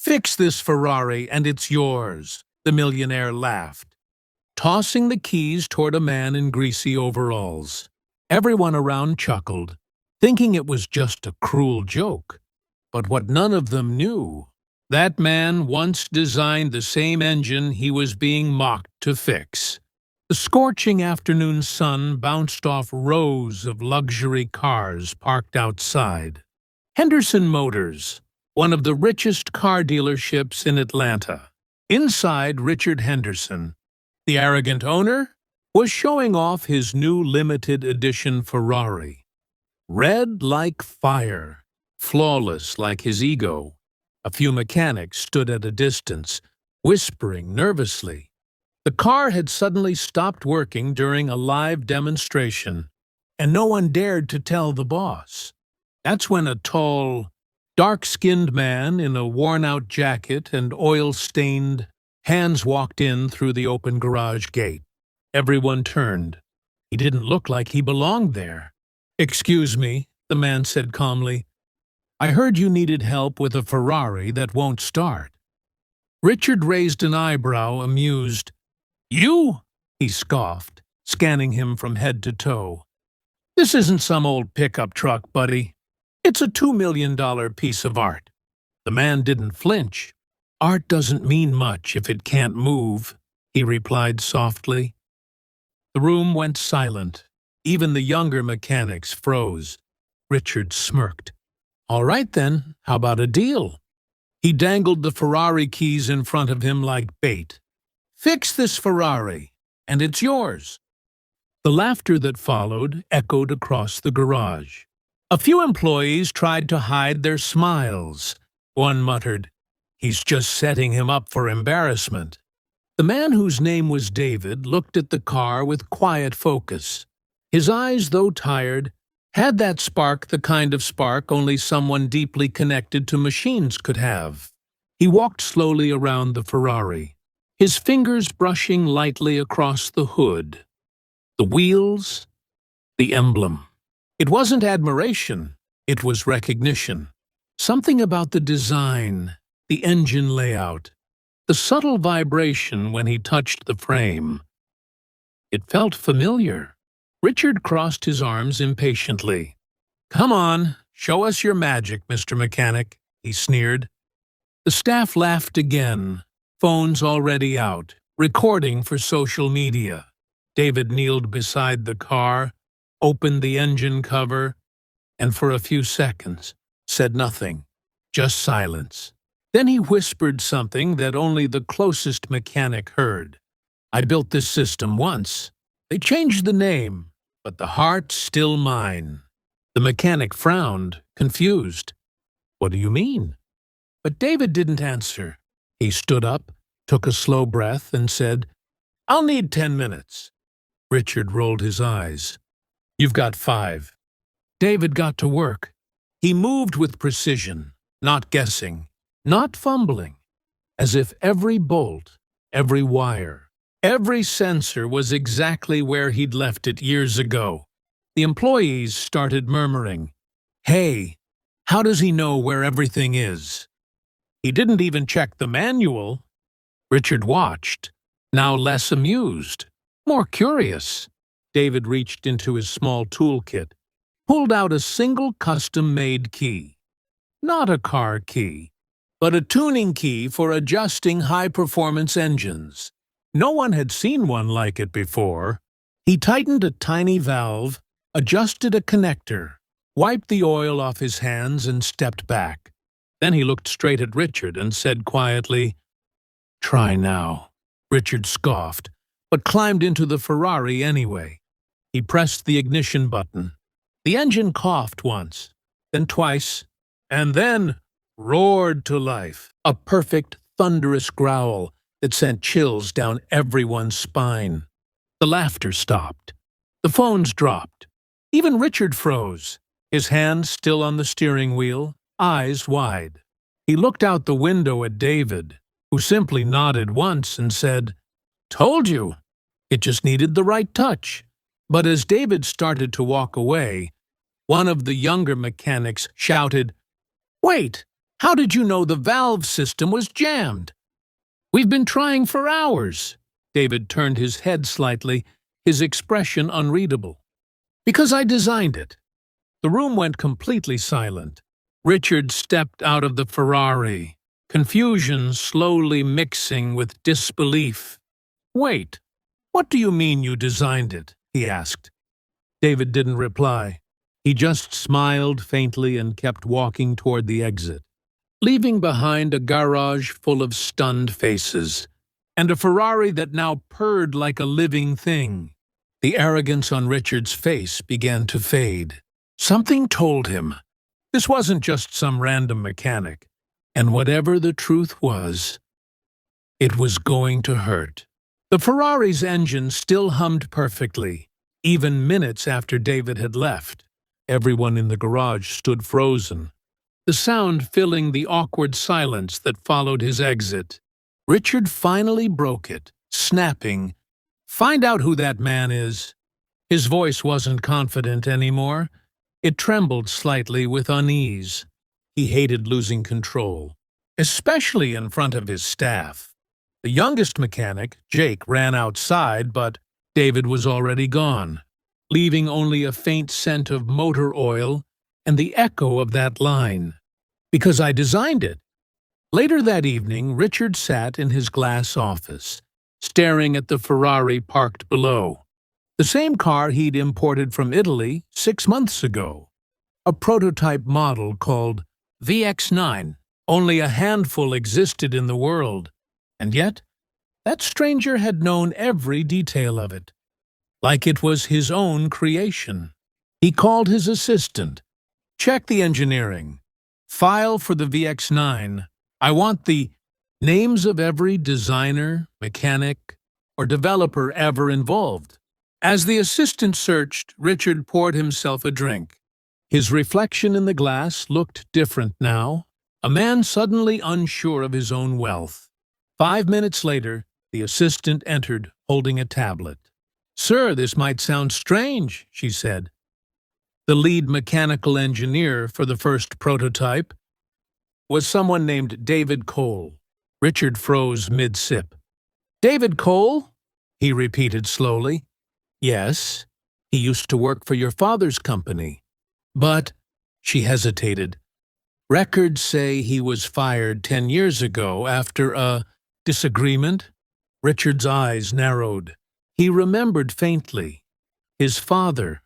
Fix this Ferrari and it's yours, the millionaire laughed, tossing the keys toward a man in greasy overalls. Everyone around chuckled, thinking it was just a cruel joke. But what none of them knew, that man once designed the same engine he was being mocked to fix. The scorching afternoon sun bounced off rows of luxury cars parked outside. Henderson Motors, one of the richest car dealerships in Atlanta. Inside, Richard Henderson, the arrogant owner, was showing off his new limited edition Ferrari. Red like fire, flawless like his ego. A few mechanics stood at a distance, whispering nervously. The car had suddenly stopped working during a live demonstration, and no one dared to tell the boss. That's when a tall, dark-skinned man in a worn-out jacket and oil-stained hands walked in through the open garage gate. Everyone turned. He didn't look like he belonged there. "Excuse me," the man said calmly. "I heard you needed help with a Ferrari that won't start." Richard raised an eyebrow, amused. "You?" he scoffed, scanning him from head to toe. "This isn't some old pickup truck, buddy. It's a $2 million piece of art." The man didn't flinch. "Art doesn't mean much if it can't move," he replied softly. The room went silent. Even the younger mechanics froze. Richard smirked. "All right then, how about a deal?" He dangled the Ferrari keys in front of him like bait. "Fix this Ferrari, and it's yours." The laughter that followed echoed across the garage. A few employees tried to hide their smiles. One muttered, "He's just setting him up for embarrassment." The man whose name was David looked at the car with quiet focus. His eyes, though tired, had that spark, the kind of spark only someone deeply connected to machines could have. He walked slowly around the Ferrari, his fingers brushing lightly across the hood, the wheels, the emblem. It wasn't admiration, it was recognition. Something about the design, the engine layout, the subtle vibration when he touched the frame. It felt familiar. Richard crossed his arms impatiently. "Come on, show us your magic, Mr. Mechanic," he sneered. The staff laughed again, phones already out, recording for social media. David kneeled beside the car, opened the engine cover, and for a few seconds said nothing, just silence. Then he whispered something that only the closest mechanic heard. "I built this system once. They changed the name, but the heart's still mine." The mechanic frowned, confused. "What do you mean?" But David didn't answer. He stood up, took a slow breath, and said, "I'll need 10 minutes." Richard rolled his eyes. "You've got 5. David got to work. He moved with precision, not guessing, not fumbling, as if every bolt, every wire, every sensor was exactly where he'd left it years ago. The employees started murmuring, "Hey, how does he know where everything is? He didn't even check the manual." Richard watched, now less amused, more curious. David reached into his small toolkit, pulled out a single custom-made key. Not a car key, but a tuning key for adjusting high-performance engines. No one had seen one like it before. He tightened a tiny valve, adjusted a connector, wiped the oil off his hands, and stepped back. Then he looked straight at Richard and said quietly, "Try now." Richard scoffed, but climbed into the Ferrari anyway. He pressed the ignition button. The engine coughed once, then twice, and then roared to life, a perfect, thunderous growl that sent chills down everyone's spine. The laughter stopped. The phones dropped. Even Richard froze, his hands still on the steering wheel, eyes wide. He looked out the window at David, who simply nodded once and said, "Told you. It just needed the right touch." But as David started to walk away, one of the younger mechanics shouted, "Wait! How did you know the valve system was jammed? We've been trying for hours. David turned his head slightly, his expression unreadable. Because I designed it. The room went completely silent. Richard stepped out of the Ferrari, confusion slowly mixing with disbelief. Wait, what do you mean you designed it? He asked. David didn't reply. He just smiled faintly and kept walking toward the exit, leaving behind a garage full of stunned faces, and a Ferrari that now purred like a living thing. The arrogance on Richard's face began to fade. Something told him this wasn't just some random mechanic, and whatever the truth was, it was going to hurt. The Ferrari's engine still hummed perfectly, even minutes after David had left. Everyone in the garage stood frozen, the sound filling the awkward silence that followed his exit. Richard finally broke it, snapping, "Find out who that man is." His voice wasn't confident anymore. It trembled slightly with unease. He hated losing control, especially in front of his staff. The youngest mechanic, Jake, ran outside, but David was already gone, leaving only a faint scent of motor oil and the echo of that line. Because I designed it. Later that evening, Richard sat in his glass office, staring at the Ferrari parked below. The same car he'd imported from Italy 6 months ago. A prototype model called VX9. Only a handful existed in the world, and yet that stranger had known every detail of it, like it was his own creation. He called his assistant. "Check the engineering. File for the VX9. I want the names of every designer, mechanic, or developer ever involved." As the assistant searched, Richard poured himself a drink. His reflection in the glass looked different now, a man suddenly unsure of his own wealth. 5 minutes later, the assistant entered, holding a tablet. "Sir, this might sound strange," she said. The lead mechanical engineer for the first prototype was someone named David Cole. Richard froze mid-sip. "David Cole?" he repeated slowly. "Yes, he used to work for your father's company. But," she hesitated, "records say he was fired 10 years ago after a disagreement." Richard's eyes narrowed. He remembered faintly. His father,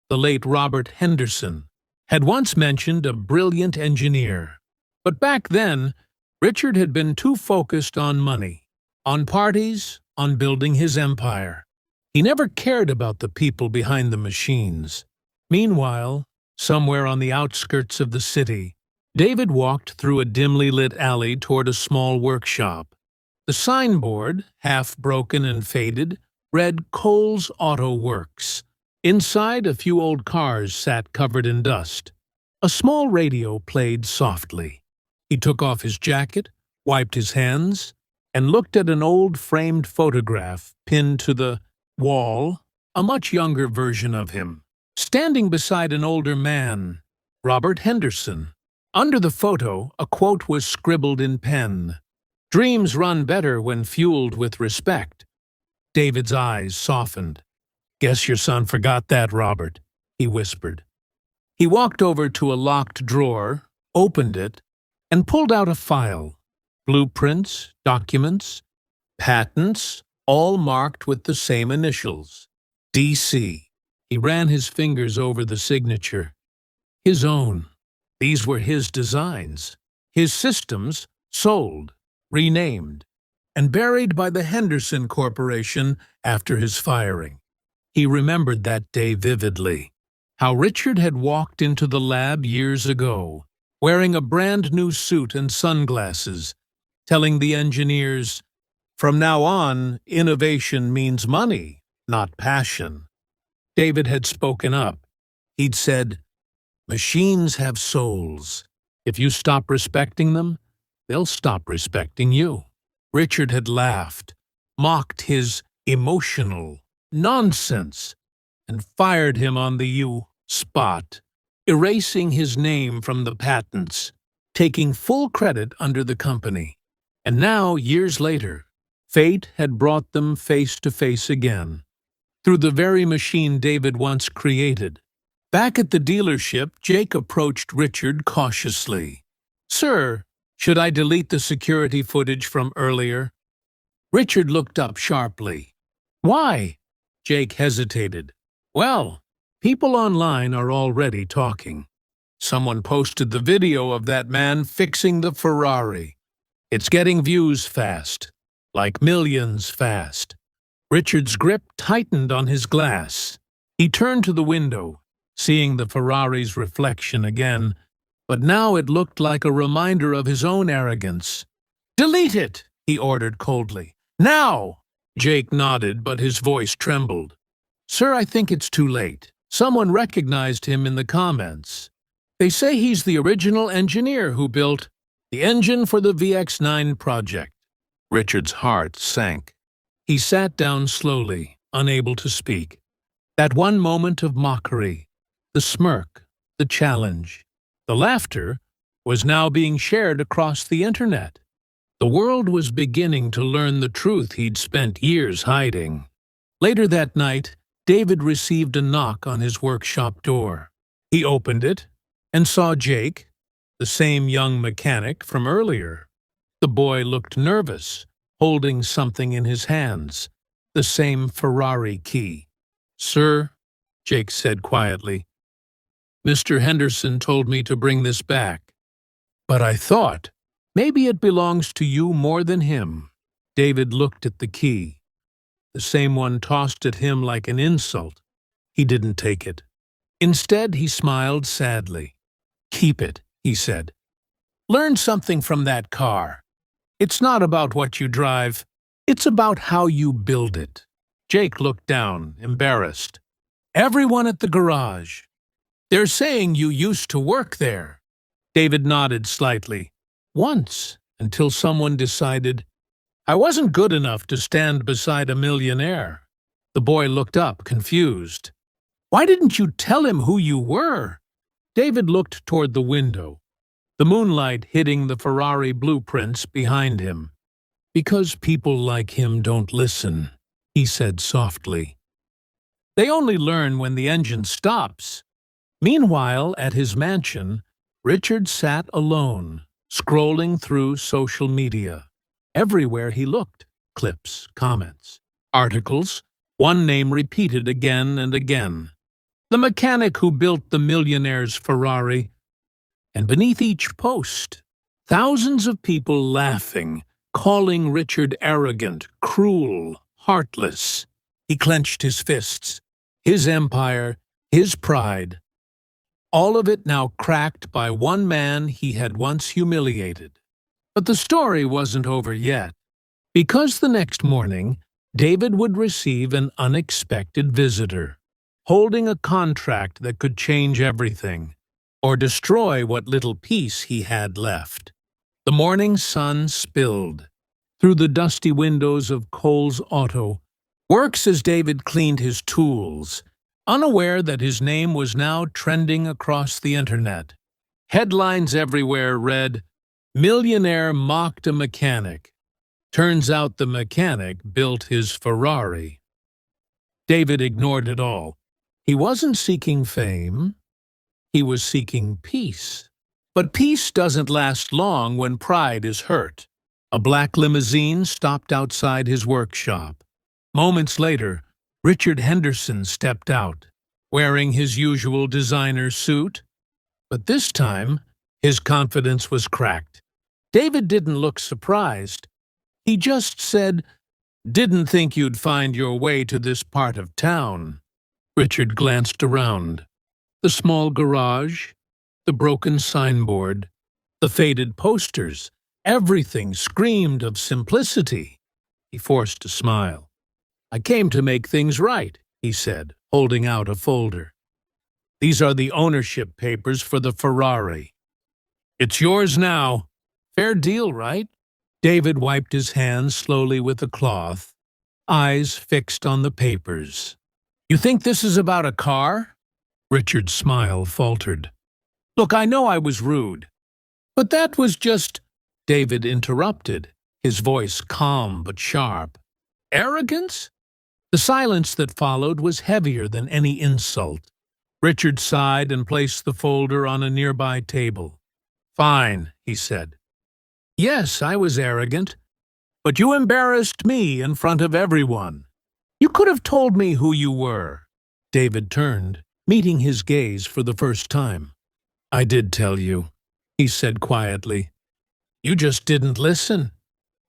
the late Robert Henderson, had once mentioned a brilliant engineer. But back then, Richard had been too focused on money, on parties, on building his empire. He never cared about the people behind the machines. Meanwhile, somewhere on the outskirts of the city, David walked through a dimly lit alley toward a small workshop. The signboard, half broken and faded, read Cole's Auto Works. Inside, a few old cars sat covered in dust. A small radio played softly. He took off his jacket, wiped his hands, and looked at an old framed photograph pinned to the wall, a much younger version of him, standing beside an older man, Robert Henderson. Under the photo, a quote was scribbled in pen. "Dreams run better when fueled with respect." David's eyes softened. "Guess your son forgot that, Robert," he whispered. He walked over to a locked drawer, opened it, and pulled out a file. Blueprints, documents, patents, all marked with the same initials. DC. He ran his fingers over the signature. His own. These were his designs. His systems, sold, renamed, and buried by the Henderson Corporation after his firing. He remembered that day vividly. How Richard had walked into the lab years ago, wearing a brand-new suit and sunglasses, telling the engineers, "From now on, innovation means money, not passion." David had spoken up. He'd said, "Machines have souls. If you stop respecting them, they'll stop respecting you." Richard had laughed, mocked his emotional nonsense, and fired him on the spot, erasing his name from the patents. taking full credit under the company. And now, years later, fate had brought them face to face again, through the very machine David once created. Back at the dealership, Jake approached Richard cautiously. "Sir, should I delete the security footage from earlier?" Richard looked up sharply. "Why?" Jake hesitated. "Well, people online are already talking. Someone posted the video of that man fixing the Ferrari. It's getting views fast, like millions fast." Richard's grip tightened on his glass. He turned to the window, seeing the Ferrari's reflection again, but now it looked like a reminder of his own arrogance. "Delete it!" he ordered coldly. "Now!" Jake nodded, but his voice trembled. "Sir, I think it's too late. Someone recognized him in the comments. They say he's the original engineer who built the engine for the VX9 project." Richard's heart sank. He sat down slowly, unable to speak. That one moment of mockery, the smirk, the challenge, the laughter, was now being shared across the internet. The world was beginning to learn the truth he'd spent years hiding. Later that night, David received a knock on his workshop door. He opened it and saw Jake, the same young mechanic from earlier. The boy looked nervous, holding something in his hands, the same Ferrari key. "Sir," Jake said quietly, "Mr. Henderson told me to bring this back. But I thought, maybe it belongs to you more than him." David looked at the key, the same one tossed at him like an insult. He didn't take it. Instead, he smiled sadly. "Keep it," he said. "Learn something from that car. It's not about what you drive, it's about how you build it." Jake looked down, embarrassed. "Everyone at the garage. They're saying you used to work there." David nodded slightly. "Once, until someone decided I wasn't good enough to stand beside a millionaire." The boy looked up, confused. "Why didn't you tell him who you were?" David looked toward the window, the moonlight hitting the Ferrari blueprints behind him. "Because people like him don't listen," he said softly. "They only learn when the engine stops." Meanwhile, at his mansion, Richard sat alone, scrolling through social media. Everywhere he looked, clips, comments, articles, one name repeated again and again. The mechanic who built the millionaire's Ferrari. And beneath each post, thousands of people laughing, calling Richard arrogant, cruel, heartless. He clenched his fists. His empire, his pride. All of it now cracked by one man he had once humiliated. But the story wasn't over yet, because the next morning, David would receive an unexpected visitor, holding a contract that could change everything, or destroy what little peace he had left. The morning sun spilled through the dusty windows of Cole's Auto Works as David cleaned his tools, unaware that his name was now trending across the internet. Headlines everywhere read, "Millionaire mocked a mechanic. Turns out the mechanic built his Ferrari." David ignored it all. He wasn't seeking fame. He was seeking peace. But peace doesn't last long when pride is hurt. A black limousine stopped outside his workshop. Moments later, Richard Henderson stepped out, wearing his usual designer suit. But this time, his confidence was cracked. David didn't look surprised. He just said, "Didn't think you'd find your way to this part of town." Richard glanced around. The small garage, the broken signboard, the faded posters, everything screamed of simplicity. He forced a smile. "I came to make things right," he said, holding out a folder. "These are the ownership papers for the Ferrari. It's yours now. Fair deal, right?" David wiped his hands slowly with a cloth, eyes fixed on the papers. "You think this is about a car?" Richard's smile faltered. "Look, I know I was rude. But that was just— David interrupted, his voice calm but sharp. Arrogance? The silence that followed was heavier than any insult. Richard sighed and placed the folder on a nearby table. Fine, he said. Yes, I was arrogant, but you embarrassed me in front of everyone. You could have told me who you were. David turned, meeting his gaze for the first time. I did tell you, he said quietly. You just didn't listen.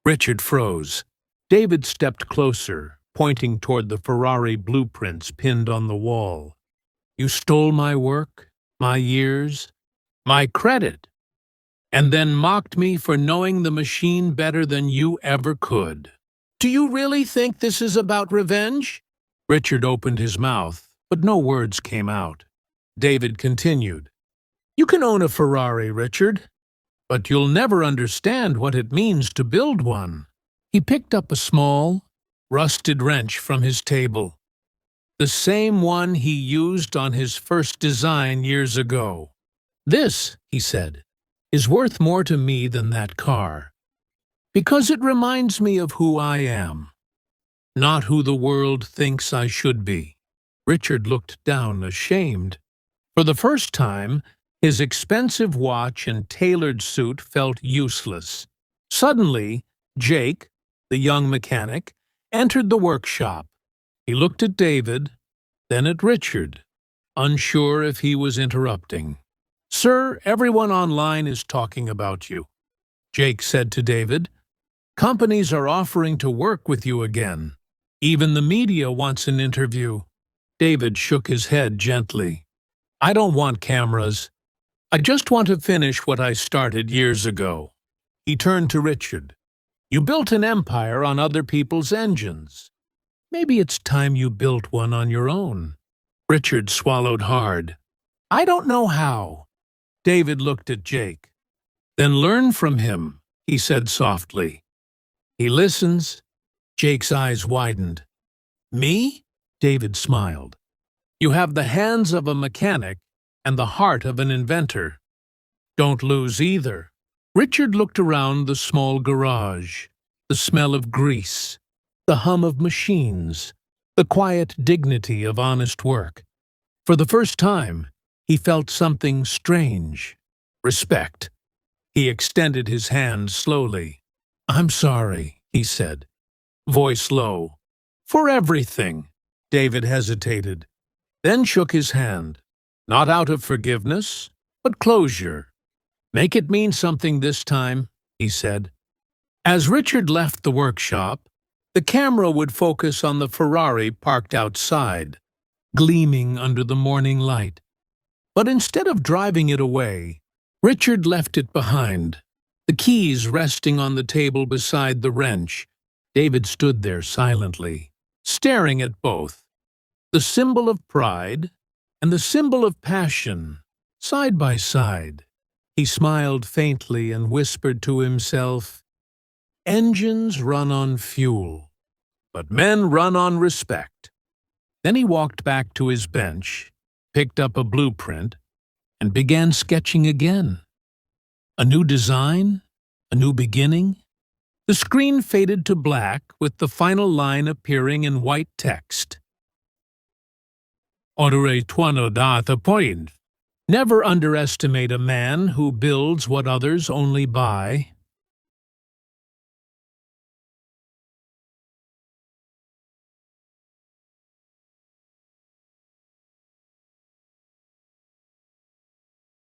Richard froze. David stepped closer, pointing toward the Ferrari blueprints pinned on the wall. You stole my work, my years, my credit, and then mocked me for knowing the machine better than you ever could. Do you really think this is about revenge? Richard opened his mouth, but no words came out. David continued. You can own a Ferrari, Richard, but you'll never understand what it means to build one. He picked up a small, rusted wrench from his table, the same one he used on his first design years ago. This, he said, is worth more to me than that car, because it reminds me of who I am, not who the world thinks I should be. Richard looked down, ashamed. For the first time, his expensive watch and tailored suit felt useless. Suddenly, Jake, the young mechanic, entered the workshop. He looked at David, then at Richard, unsure if he was interrupting. Sir, everyone online is talking about you, Jake said to David. Companies are offering to work with you again. Even the media wants an interview. David shook his head gently. I don't want cameras. I just want to finish what I started years ago. He turned to Richard. You built an empire on other people's engines. Maybe it's time you built one on your own. Richard swallowed hard. I don't know how. David looked at Jake. Then learn from him, he said softly. He listens. Jake's eyes widened. Me? David smiled. You have the hands of a mechanic and the heart of an inventor. Don't lose either. Richard looked around the small garage, the smell of grease, the hum of machines, the quiet dignity of honest work. For the first time, he felt something strange. Respect. He extended his hand slowly. I'm sorry, he said, voice low. For everything. David hesitated, then shook his hand. Not out of forgiveness, but closure. Make it mean something this time, he said. As Richard left the workshop, the camera would focus on the Ferrari parked outside, gleaming under the morning light. But instead of driving it away, Richard left it behind, the keys resting on the table beside the wrench. David stood there silently, staring at both, the symbol of pride and the symbol of passion, side by side. He smiled faintly and whispered to himself, engines run on fuel, but men run on respect. Then he walked back to his bench, picked up a blueprint, and began sketching again. A new design, a new beginning. The screen faded to black with the final line appearing in white text. Point. Never underestimate a man who builds what others only buy.